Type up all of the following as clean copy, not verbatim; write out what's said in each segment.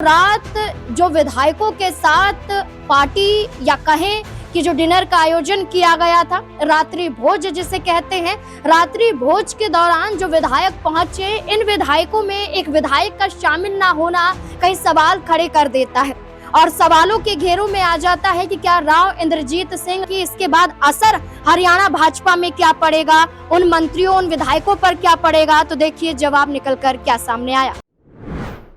रात जो विधायकों के साथ पार्टी या कहें कि जो डिनर का आयोजन किया गया था, रात्रि भोज जिसे कहते हैं, रात्रि भोज के दौरान जो विधायक पहुंचे, इन विधायकों में एक विधायक का शामिल ना होना कई सवाल खड़े कर देता है और सवालों के घेरों में आ जाता है कि क्या राव इंद्रजीत सिंह की इसके बाद असर हरियाणा भाजपा में क्या पड़ेगा, उन मंत्रियों उन विधायकों पर क्या पड़ेगा। तो देखिए जवाब निकलकर क्या सामने आया।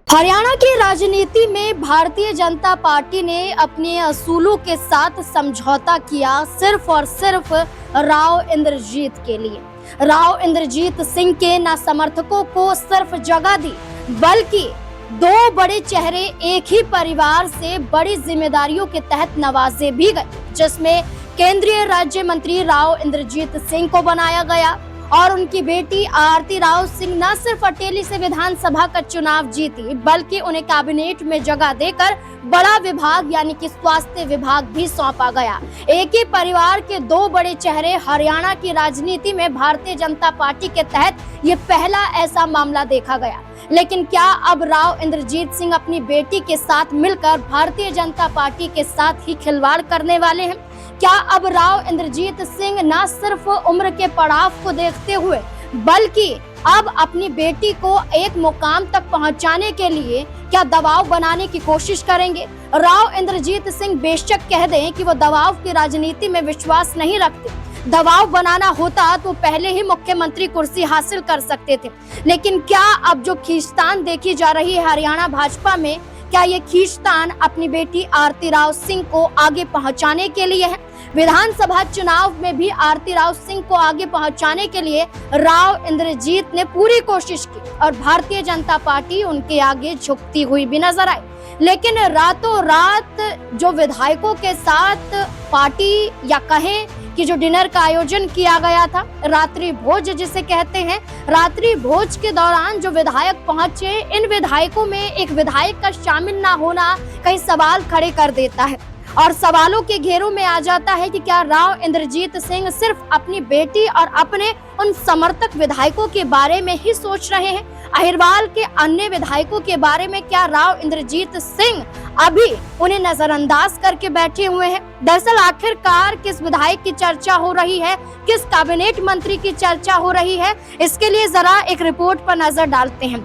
हरियाणा की राजनीति में भारतीय जनता पार्टी ने अपने असूलों के साथ समझौता किया सिर्फ और सिर्फ राव इंद्रजीत के लिए। राव इंद्रजीत सिंह के न समर्थकों को सिर्फ जगह दी, बल्कि दो बड़े चेहरे एक ही परिवार से बड़ी जिम्मेदारियों के तहत नवाजे भी गए, जिसमें केंद्रीय राज्य मंत्री राव इंद्रजीत सिंह को बनाया गया और उनकी बेटी आरती राव सिंह न सिर्फ अटेली से विधानसभा का चुनाव जीती, बल्कि उन्हें कैबिनेट में जगह देकर बड़ा विभाग यानी कि स्वास्थ्य विभाग भी सौंपा गया। एक ही परिवार के दो बड़े चेहरे हरियाणा की राजनीति में भारतीय जनता पार्टी के तहत ये पहला ऐसा मामला देखा गया। लेकिन क्या अब राव इंद्रजीत सिंह अपनी बेटी के साथ मिलकर भारतीय जनता पार्टी के साथ ही खिलवाड़ करने वाले हैं? क्या अब राव इंद्रजीत सिंह न सिर्फ उम्र के पड़ाव को देखते हुए बल्कि अब अपनी बेटी को एक मुकाम तक पहुंचाने के लिए क्या दबाव बनाने की कोशिश करेंगे? राव इंद्रजीत सिंह बेशक कह दें कि वो दबाव की राजनीति में विश्वास नहीं रखते, दबाव बनाना होता तो पहले ही मुख्यमंत्री कुर्सी हासिल कर सकते थे। लेकिन क्या अब जो खींचतान देखी जा रही है हरियाणा भाजपा में, क्या ये खींचतान अपनी बेटी आरती राव सिंह को आगे पहुंचाने के लिए है? विधानसभा चुनाव में भी आरती राव सिंह को आगे पहुंचाने के लिए राव इंद्रजीत ने पूरी कोशिश की और भारतीय जनता पार्टी उनके आगे झुकती हुई भी नजर आई। लेकिन रातों रात जो विधायकों के साथ पार्टी या कहें कि जो डिनर का आयोजन किया गया था, रात्रि भोज जिसे कहते हैं, रात्रि भोज के दौरान जो विधायक पहुंचे, इन विधायकों में एक विधायक का शामिल ना होना कई सवाल खड़े कर देता है और सवालों के घेरों में आ जाता है कि क्या राव इंद्रजीत सिंह सिर्फ अपनी बेटी और अपने उन समर्थक विधायकों के बारे में ही सोच रहे हैं? अहिरवाल के अन्य विधायकों के बारे में क्या राव इंद्रजीत सिंह अभी उन्हें नजरअंदाज करके बैठे हुए हैं? दरअसल आखिरकार किस विधायक की चर्चा हो रही है, किस कैबिनेट मंत्री की चर्चा हो रही है, इसके लिए जरा एक रिपोर्ट पर नजर डालते हैं।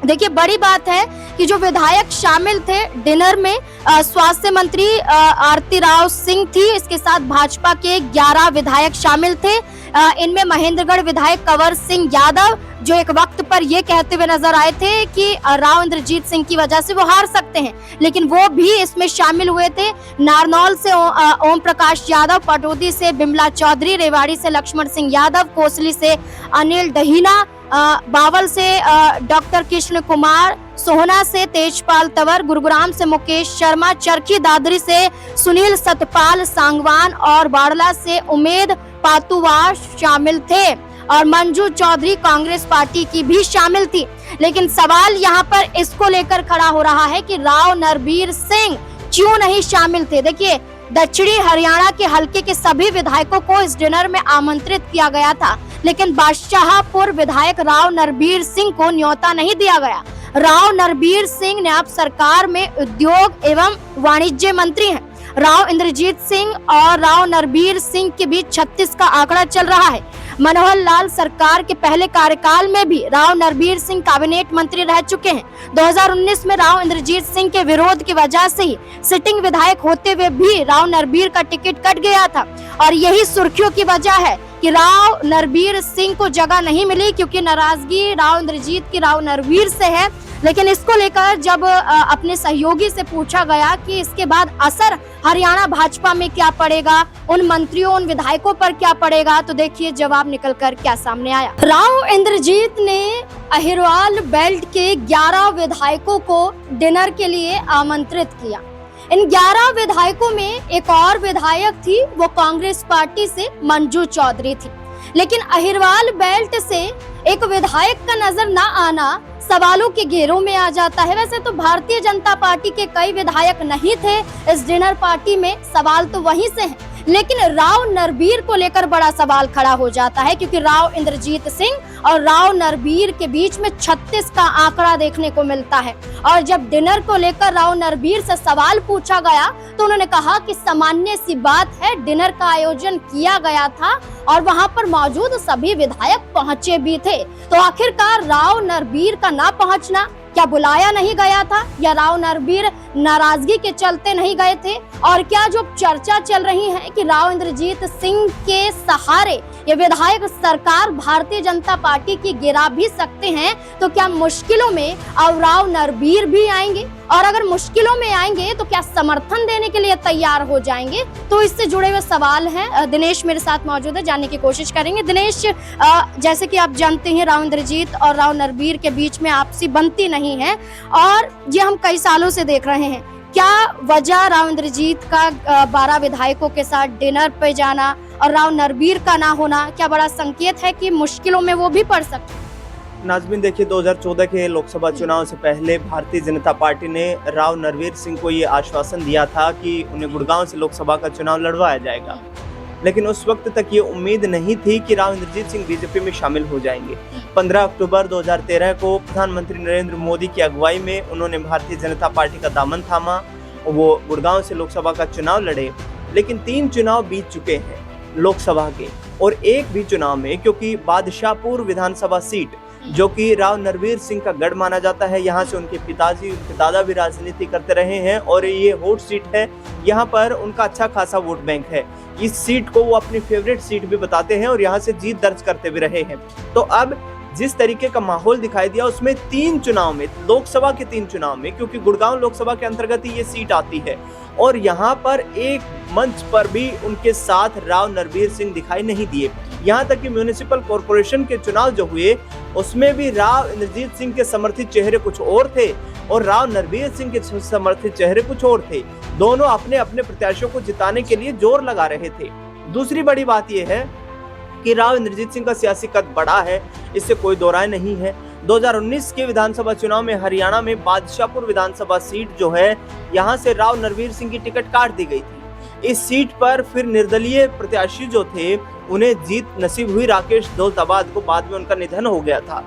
देखिए बड़ी बात है कि जो विधायक शामिल थे डिनर में, स्वास्थ्य मंत्री आरती राव सिंह थी, इसके साथ भाजपा के 11 विधायक शामिल थे। इनमें महेंद्रगढ़ विधायक कंवर सिंह यादव जो एक वक्त पर ये कहते हुए नजर आए थे कि राव इंद्रजीत सिंह की वजह से वो हार सकते हैं, लेकिन वो भी इसमें शामिल हुए थे। नारनौल से ओम प्रकाश यादव, पटौदी से बिमला चौधरी, रेवाड़ी से लक्ष्मण सिंह यादव, कोसली से अनिल दहीना, बावल से डॉक्टर कृष्ण कुमार, सोहना से तेजपाल तंवर, गुरुग्राम से मुकेश शर्मा, चरखी दादरी से सुनील सतपाल सांगवान और बाड़ला से उमेद पातुवार शामिल थे और मंजू चौधरी कांग्रेस पार्टी की भी शामिल थी। लेकिन सवाल यहाँ पर इसको लेकर खड़ा हो रहा है कि राव नरबीर सिंह क्यों नहीं शामिल थे। देखिए दक्षिणी हरियाणा के हलके के सभी विधायकों को इस डिनर में आमंत्रित किया गया था, लेकिन बादशाहपुर विधायक राव नरबीर सिंह को न्योता नहीं दिया गया। राव नरबीर सिंह ने अब सरकार में उद्योग एवं वाणिज्य मंत्री हैं। राव इंद्रजीत सिंह और राव नरबीर सिंह के बीच 36 का आंकड़ा चल रहा है। मनोहर लाल सरकार के पहले कार्यकाल में भी राव नरबीर सिंह कैबिनेट मंत्री रह चुके हैं। 2019 में राव इंद्रजीत सिंह के विरोध की वजह से ही सिटिंग विधायक होते हुए भी राव नरबीर का टिकट कट गया था और यही सुर्खियों की वजह है कि राव नरबीर सिंह को जगह नहीं मिली, क्योंकि नाराजगी राव इंद्रजीत की राव नरबीर से है। लेकिन इसको लेकर जब अपने सहयोगी से पूछा गया कि इसके बाद असर हरियाणा भाजपा में क्या पड़ेगा, उन मंत्रियों उन विधायकों पर क्या पड़ेगा, तो देखिए जवाब निकलकर क्या सामने आया। राव इंद्रजीत ने अहिरवाल बेल्ट के 11 विधायकों को डिनर के लिए आमंत्रित किया। इन 11 विधायकों में एक और विधायक थी, वो कांग्रेस पार्टी से मंजू चौधरी थी। लेकिन अहिरवाल बेल्ट से एक विधायक का नजर न आना सवालों के घेरों में आ जाता है। वैसे तो भारतीय जनता पार्टी के कई विधायक नहीं थे इस डिनर पार्टी में, सवाल तो वहीं से है, लेकिन राव नरबीर को लेकर बड़ा सवाल खड़ा हो जाता है, क्योंकि राव इंद्रजीत सिंह और राव नरबीर के बीच में 36 का आंकड़ा देखने को मिलता है। और जब डिनर को लेकर राव नरबीर से सवाल पूछा गया तो उन्होंने कहा कि सामान्य सी बात है, डिनर का आयोजन किया गया था और वहां पर मौजूद सभी विधायक पहुंचे भी थे। तो आखिरकार राव नरबीर का ना पहुंचना, क्या बुलाया नहीं गया था या राव नरबीर नाराजगी के चलते नहीं गए थे? और क्या जो चर्चा चल रही है कि राव इंद्रजीत सिंह के सहारे ये विधायक सरकार भारतीय जनता पार्टी की गिरा भी सकते हैं, तो क्या मुश्किलों में अब राव नरबीर भी आएंगे? और अगर मुश्किलों में आएंगे तो क्या समर्थन देने के लिए तैयार हो जाएंगे? तो इससे जुड़े हुए सवाल हैं। दिनेश मेरे साथ मौजूद है, जानने की कोशिश करेंगे। दिनेश, जैसे कि आप जानते हैं राव इंद्रजीत और राव नरबीर के बीच में आपसी बनती नहीं है और ये हम कई सालों से देख रहे हैं। क्या वजह राव इंद्रजीत का 12 विधायकों के साथ डिनर पे जाना और राव नरबीर का ना होना क्या बड़ा संकेत है कि मुश्किलों में वो भी पड़ सकते हैं? नाज़मीन देखिए, 2014 के लोकसभा चुनाव से पहले भारतीय जनता पार्टी ने राव नरबीर सिंह को ये आश्वासन दिया था कि उन्हें गुड़गांव से लोकसभा का चुनाव लड़वाया जाएगा, लेकिन उस वक्त तक ये उम्मीद नहीं थी कि राव इंद्रजीत सिंह बीजेपी में शामिल हो जाएंगे। 15 अक्टूबर 2013 को प्रधानमंत्री नरेंद्र मोदी की अगुवाई में उन्होंने भारतीय जनता पार्टी का दामन थामा, वो गुड़गांव से लोकसभा का चुनाव लड़े। लेकिन 3 चुनाव बीत चुके हैं लोकसभा के और एक भी चुनाव में, क्योंकि बादशाहपुर विधानसभा सीट जो कि राव नरबीर सिंह का गढ़ माना जाता है, यहाँ से उनके पिताजी, उनके दादा भी राजनीति करते रहे हैं और ये वोट सीट है, यहाँ पर उनका अच्छा खासा वोट बैंक है। इस सीट को वो अपनी फेवरेट सीट भी बताते हैं और यहाँ से जीत दर्ज करते भी रहे हैं। तो अब जिस तरीके का माहौल दिखाई दिया उसमें 3 चुनाव में, लोकसभा के 3 चुनाव में, क्योंकि गुड़गांव लोकसभा के अंतर्गत ही ये सीट आती है, और यहाँ पर एक मंच पर भी उनके साथ राव नरबीर सिंह दिखाई नहीं दिए। यहाँ तक कि म्यूनिसिपल कॉर्पोरेशन के चुनाव जो हुए उसमें भी राव इंद्रजीत सिंह के समर्थित चेहरे कुछ और थे और राव नरबीर सिंह के समर्थित चेहरे कुछ और थे। दोनों अपने अपने प्रत्याशियों को जिताने के लिए जोर लगा रहे थे। दूसरी बड़ी बात यह है कि राव इंद्रजीत सिंह का सियासी कद बड़ा है, इससे कोई दो राय नहीं है। 2019 के विधानसभा चुनाव में हरियाणा में बादशाहपुर विधानसभा सीट जो है, यहाँ से राव नरबीर सिंह की टिकट काट दी गई थी। इस सीट पर फिर निर्दलीय प्रत्याशी जो थे उन्हें जीत नसीब हुई, राकेश दौलताबाद को। बाद में उनका निधन हो गया था।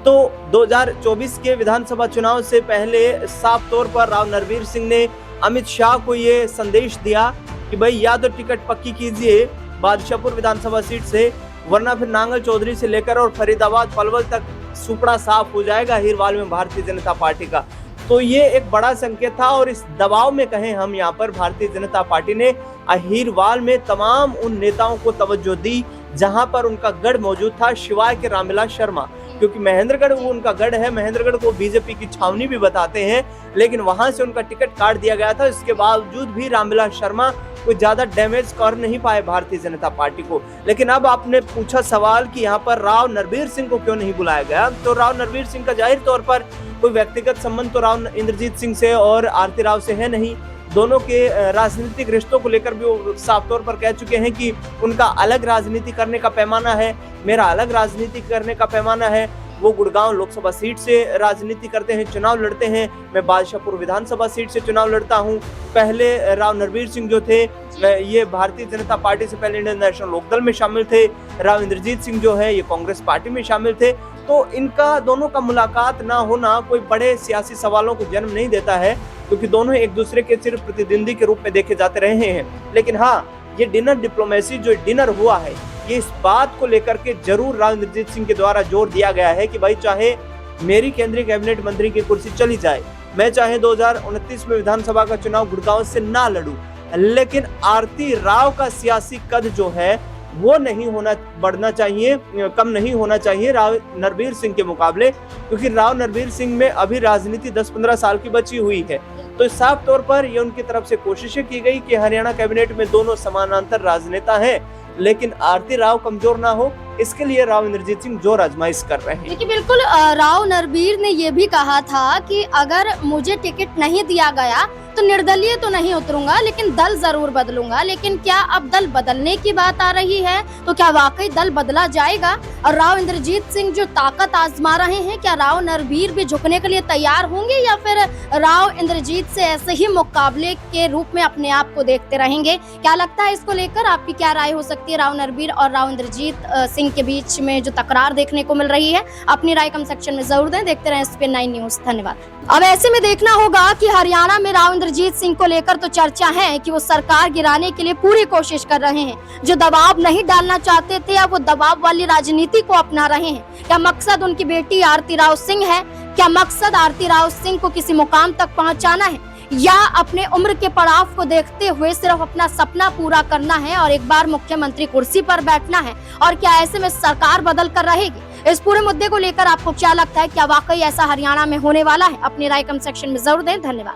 तो 2024 के विधानसभा चुनाव से पहले साफ तौर पर राव नरबीर सिंह ने अमित शाह को ये संदेश दिया कि भाई या तो टिकट पक्की कीजिए बादशाहपुर विधानसभा सीट से, वरना फिर नांगल चौधरी से लेकर और फरीदाबाद पलवल तक सुपड़ा साफ हो जाएगा हीरवाल में भारतीय जनता पार्टी का। तो ये एक बड़ा संकेत था और इस दबाव में कहें हम यहाँ पर भारतीय जनता पार्टी ने हीरवाल में तमाम उन नेताओं को तवज्जो दी जहां पर उनका गढ़ मौजूद था, शिवाय के रामविलास शर्मा, क्योंकि महेंद्रगढ़ वो उनका गढ़ है। महेंद्रगढ़ को बीजेपी की छावनी भी बताते हैं, लेकिन वहां से उनका टिकट काट दिया गया था। इसके बावजूद भी रामविलास शर्मा कोई ज्यादा डैमेज कर नहीं पाए भारतीय जनता पार्टी को। लेकिन अब आपने पूछा सवाल कि यहाँ पर राव नरबीर सिंह को क्यों नहीं बुलाया गया, तो राव नरबीर सिंह का जाहिर तौर पर कोई व्यक्तिगत संबंध तो राव इंद्रजीत सिंह से और आरती राव से है नहीं। दोनों के राजनीतिक रिश्तों को लेकर भी वो साफ तौर पर कह चुके हैं कि उनका अलग राजनीति करने का पैमाना है, मेरा अलग राजनीति करने का पैमाना है। वो गुड़गांव लोकसभा सीट से राजनीति करते हैं, चुनाव लड़ते हैं। मैं बादशाहपुर विधानसभा सीट से चुनाव लड़ता हूं। पहले राव नरबीर सिंह जो थे ये भारतीय जनता पार्टी से पहले इंडियन नेशनल लोकदल में शामिल थे। राव इंद्रजीत सिंह जो है ये कांग्रेस पार्टी में शामिल थे। तो इनका दोनों का मुलाकात ना होना कोई बड़े सियासी सवालों को जन्म नहीं देता है, क्योंकि दोनों एक दूसरे के सिर्फ प्रतिद्वंदी के रूप में देखे जाते रहे हैं। लेकिन हाँ, ये डिनर डिप्लोमेसी जो डिनर हुआ है, ये इस बात को लेकर के जरूर राव इंद्रजीत सिंह के द्वारा जोर दिया गया है कि भाई चाहे मेरी केंद्रीय कैबिनेट मंत्री की कुर्सी चली जाए, मैं चाहे 2029 में विधानसभा का चुनाव गुड़गांव से ना लड़ूं, लेकिन आरती राव का सियासी कद जो है वो नहीं होना, बढ़ना चाहिए, कम नहीं होना चाहिए राव नरबीर सिंह के मुकाबले, क्योंकि राव नरबीर सिंह में अभी राजनीति 10-15 साल की बची हुई है। तो साफ तौर पर ये उनकी तरफ से कोशिशें की गई कि हरियाणा कैबिनेट में दोनों समानांतर राजनेता हैं, लेकिन आरती राव कमजोर ना हो, इसके लिए राव इंद्रजीत सिंह जोर आजमाइश कर रहे हैं। देखिए बिल्कुल, राव नरबीर ने ये भी कहा था कि अगर मुझे टिकट नहीं दिया गया तो निर्दलीय तो नहीं उतरूंगा, लेकिन दल जरूर बदलूंगा। लेकिन क्या अब दल बदलने की बात आ रही है तो क्या वाकई दल बदला जाएगा? और राव इंद्रजीत सिंह जो ताकत आजमा रहे हैं, क्या राव नरवीर भी झुकने के लिए तैयार होंगे या फिर राव इंद्रजीत से ऐसे ही मुकाबले के रूप में अपने आप को देखते रहेंगे? क्या लगता है इसको लेकर आपकी क्या राय हो सकती है? राव नरवीर और राव इंद्रजीत सिंह के बीच में जो तकरार देखने को मिल रही है, अपनी राय कमेंट सेक्शन में जरूर दें। देखते रहें SPN 9 न्यूज। धन्यवाद। अब ऐसे में देखना होगा कि हरियाणा में राव इंद्रजीत सिंह को लेकर तो चर्चा है कि वो सरकार गिराने के लिए पूरी कोशिश कर रहे हैं। जो दबाव नहीं डालना चाहते थे, अब वो दबाव वाली राजनीति को अपना रहे हैं। क्या मकसद उनकी बेटी आरती राव सिंह है? क्या मकसद आरती राव सिंह को किसी मुकाम तक पहुंचाना है, या अपने उम्र के पड़ाव को देखते हुए सिर्फ अपना सपना पूरा करना है और एक बार मुख्यमंत्री कुर्सी पर बैठना है? और क्या ऐसे में सरकार बदल कर रहेगी? इस पूरे मुद्दे को लेकर आपको क्या लगता है? क्या वाकई ऐसा हरियाणा में होने वाला है? अपनी राय कमेंट सेक्शन में जरूर दें। धन्यवाद।